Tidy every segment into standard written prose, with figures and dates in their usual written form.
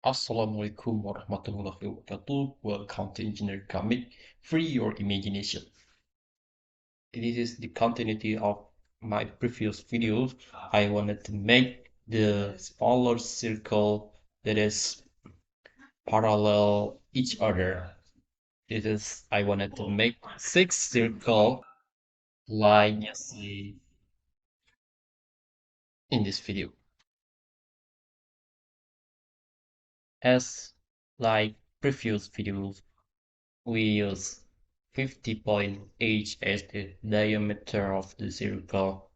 Assalamualaikum warahmatullahi wabarakatuh. Welcome to EngineerComic. Free your imagination. This is the continuity of my previous videos. I wanted to make the smaller circle that is parallel each other. I wanted to make six circle like you see in this video. As like previous videos, we use 50.h as the diameter of the circle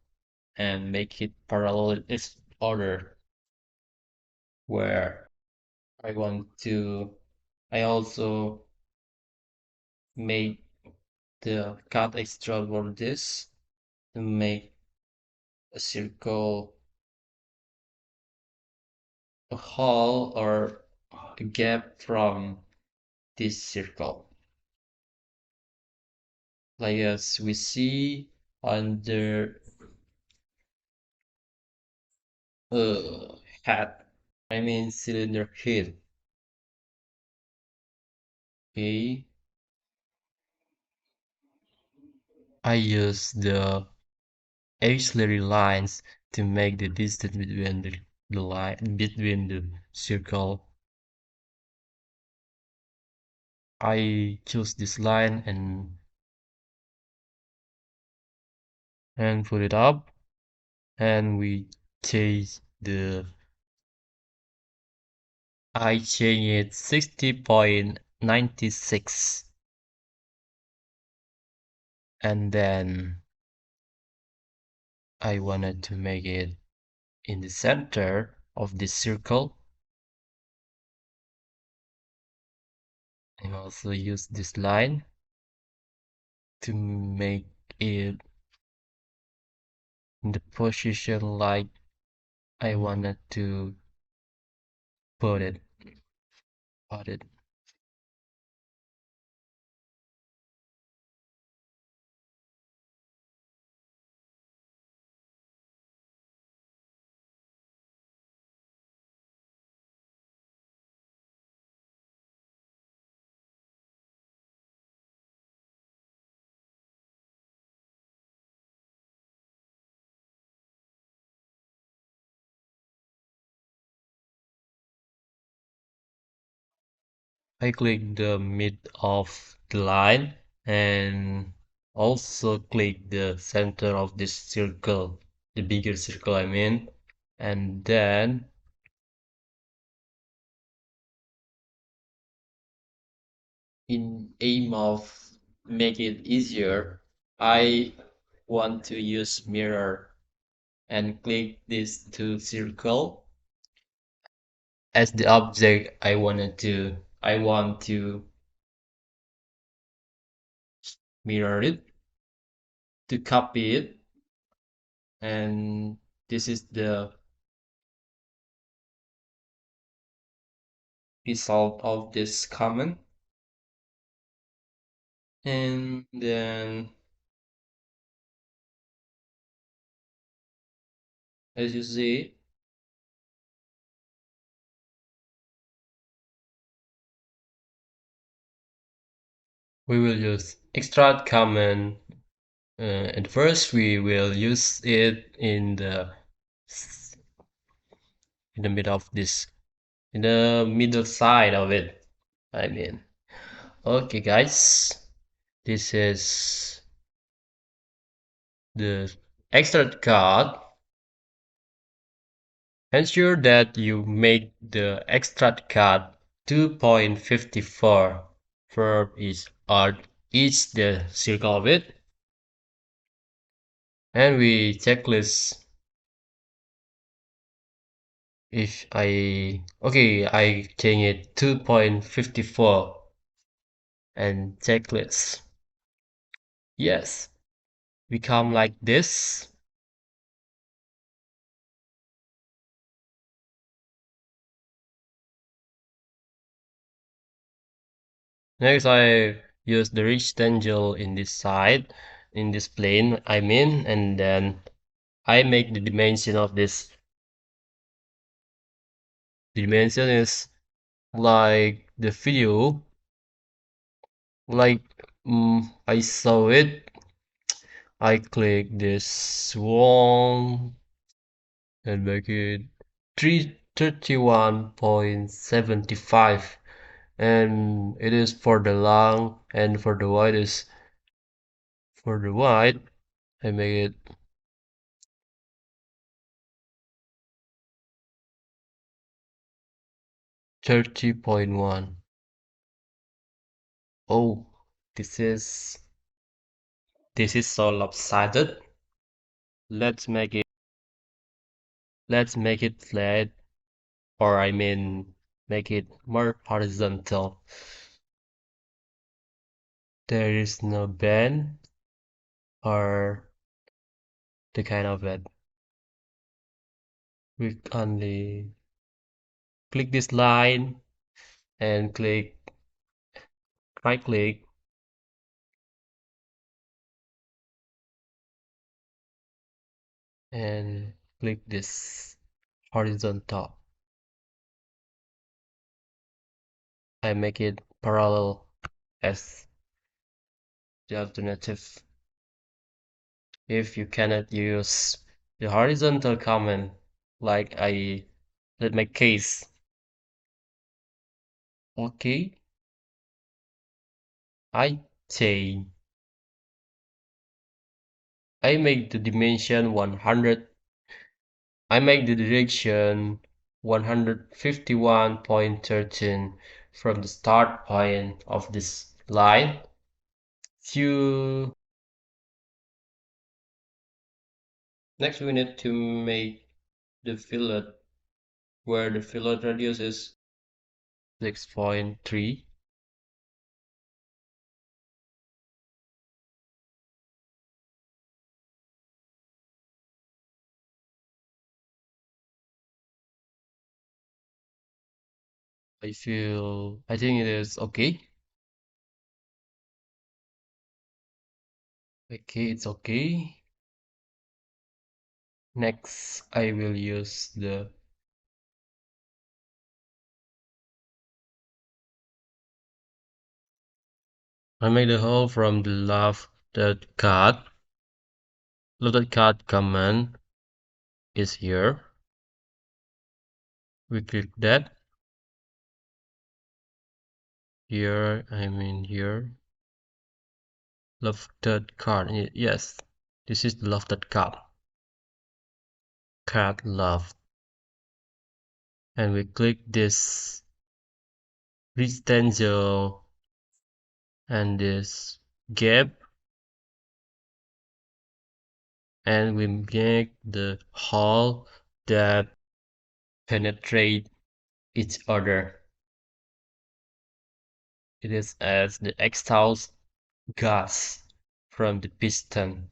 and make it parallel its order where I want to I also make the cut extra for this to make a circle a hole or a gap from this circle like as we see under head I mean cylinder head. Okay, I use the auxiliary lines to make the distance between the line between the circle. I choose this line and put it up, and I change it 60.96, and then I wanted to make it in the center of this circle. I also use this line to make it in the position like I wanted to put it. Put it. I click the mid of the line and also click the center of this circle, the bigger circle I mean, and then in aim of make it easier, I want to use mirror and click this to circle as the object I want to mirror it to copy it, and this is the result of this comment. And then as you see, we will use extract comment. At first we will use it in the middle of this, in the middle side of it, I mean. Okay guys, this is the extract card. Ensure that you make the extract card 2.54 for each the circle of it, and we checklist if I change it 2.54 and checklist. Yes, become like this. Next, I use the rectangle in this side, in this plane, I mean, and then I make the dimension of this. The dimension is like the video, like I saw it. I click this one and make it 331.75, and it is for the long, and for the wide is for the wide. I make it 30.1. Oh, this is this is so lopsided. Let's make it let's make it flat, or I mean make it more horizontal. There is no bend or the kind of it. We only click this line and right click and click this horizontal. I make it parallel as the alternative. If you cannot use the horizontal command, like I let my case. Okay, I change. I make the dimension 100. I make the direction 151.13 from the start point of this line to next. We need to make the fillet where the fillet radius is 6.3. I think it is okay. Okay, it's okay. Next, I will use I make the hole from the left cut command is here. We click that. Here, I mean here. Left cut, yes. This is the left cut. Cut left. And we click this rectangle and this gap, and we make the hole that penetrate each other. It is as the exhaust gas from the piston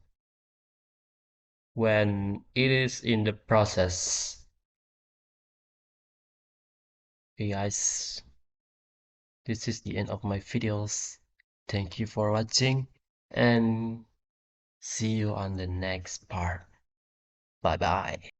when it is in the process. Okay guys, this is the end of my videos. Thank you for watching and see you on the next part. Bye bye.